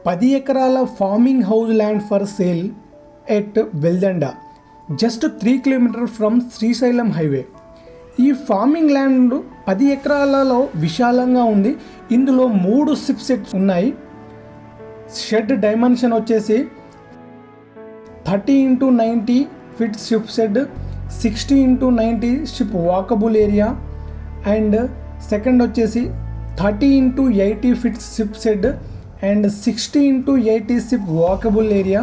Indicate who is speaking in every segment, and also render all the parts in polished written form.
Speaker 1: 10 ఎకరాల farming house land for sale at Veldanda, just 3 kilometre from Srisailam highway. ఈ farming land 10 ఎకరాలలో విశాలంగా ఉంది. ఇందులో 3 షిప్ సెట్స్ ఉన్నాయి. షెడ్ డైమెన్షన్ వచ్చేసి 30 x 90 feet sheep shed, 60 x 90 sheep walkable area, and second వచ్చేసి 30 x 80 feet sheep shed and 60 x 80 sheep walkable area,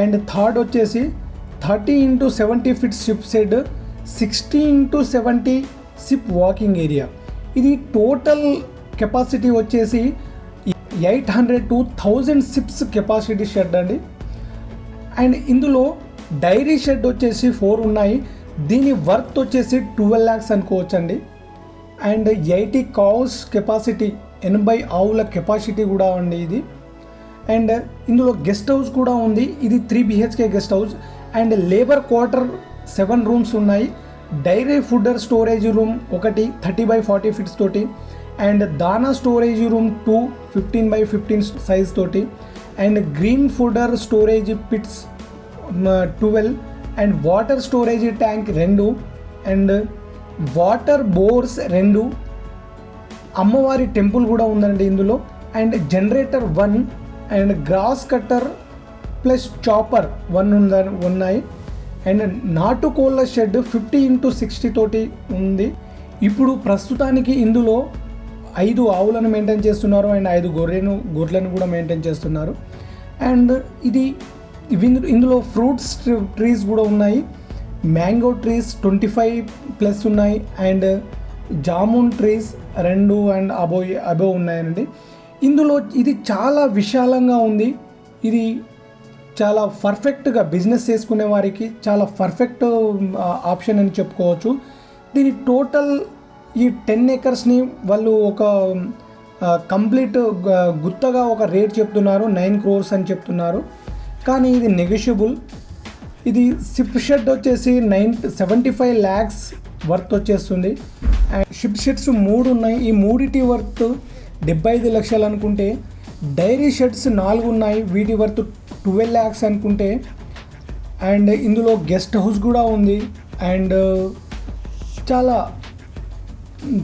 Speaker 1: and third వచ్చేసి 30 x 70 feet sheep shed, 60 x 70 ship walking area. ఇది total capacity వచ్చేసి 800 to 1000 ships capacity shed అండి. And ఇందులో dairy shed వచ్చేసి 4 ఉన్నాయి. దీని worth వచ్చేసి 12 lakhs అనుకోవచ్చు అండి. అండ్ 80 cows కెపాసిటీ, 80 ఆవుల కెపాసిటీ కూడా ఉంది ఇది. అండ్ ఇందులో గెస్ట్ హౌస్ కూడా ఉంది. ఇది 3 BHK guest house. And labour quarter 7 rooms ఉన్నాయి. డైరీ ఫుడర్ స్టోరేజ్ రూమ్ ఒకటి 30 by 40 ఫీట్స్ తోటి, అండ్ దానా స్టోరేజ్ రూమ్ 2 15 by 15 సైజ్ తోటి, and green fodder storage pits 12, and water storage tank 2, and water bores 2, అమ్మవారి temple కూడా ఉందండి ఇందులో, and generator 1, and grass cutter plus chopper 1 ఉన్నాయి. And నాటుకోళ్ళ shed 50 x 60 తోటి ఉంది. ఇప్పుడు ప్రస్తుతానికి ఇందులో 5 ఆవులను మెయింటైన్ చేస్తున్నారు అండ్ 5 గొర్రెలను కూడా మెయింటైన్ చేస్తున్నారు. అండ్ ఇందులో ఫ్రూట్స్ ట్రీస్ కూడా ఉన్నాయి. మ్యాంగో ట్రీస్ 25+ ఉన్నాయి, and jamun trees 2 and above ఉన్నాయండి. ఇందులో ఇది చాలా విశాలంగా ఉంది. ఇది చాలా పర్ఫెక్ట్గా బిజినెస్ చేసుకునే వారికి చాలా పర్ఫెక్ట్ ఆప్షన్ అని చెప్పుకోవచ్చు. దీని టోటల్ ఈ 10 acresని వాళ్ళు ఒక కంప్లీట్ గుత్తగా ఒక రేట్ చెప్తున్నారు, 9 crores అని చెప్తున్నారు. కానీ ఇది నెగోషియబుల్. ఇది షిప్ షెడ్ వచ్చేసి 75 lakhs వర్త్ వచ్చేస్తుంది. అండ్ షిప్ షెడ్స్ 3 ఉన్నాయి. ఈ మూడిటి వర్త్ 75 లక్షలు అనుకుంటే, డైరీ షెడ్స్ 4 ఉన్నాయి, వీటి వర్త్ 12 lakhs అనుకుంటే, అండ్ ఇందులో గెస్ట్ హౌస్ కూడా ఉంది. అండ్ చాలా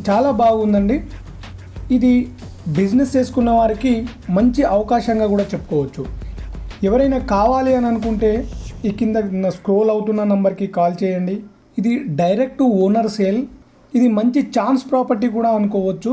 Speaker 1: చాలా బాగుందండి. ఇది బిజినెస్ చేసుకున్న వారికి మంచి అవకాశంగా కూడా చెప్పుకోవచ్చు. ఎవరైనా కావాలి అని అనుకుంటే ఈ కింద స్క్రోల్ అవుతున్న నంబర్కి కాల్ చేయండి. ఇది డైరెక్ట్ ఓనర్ సేల్. ఇది మంచి ఛాన్స్ ప్రాపర్టీ కూడా అనుకోవచ్చు.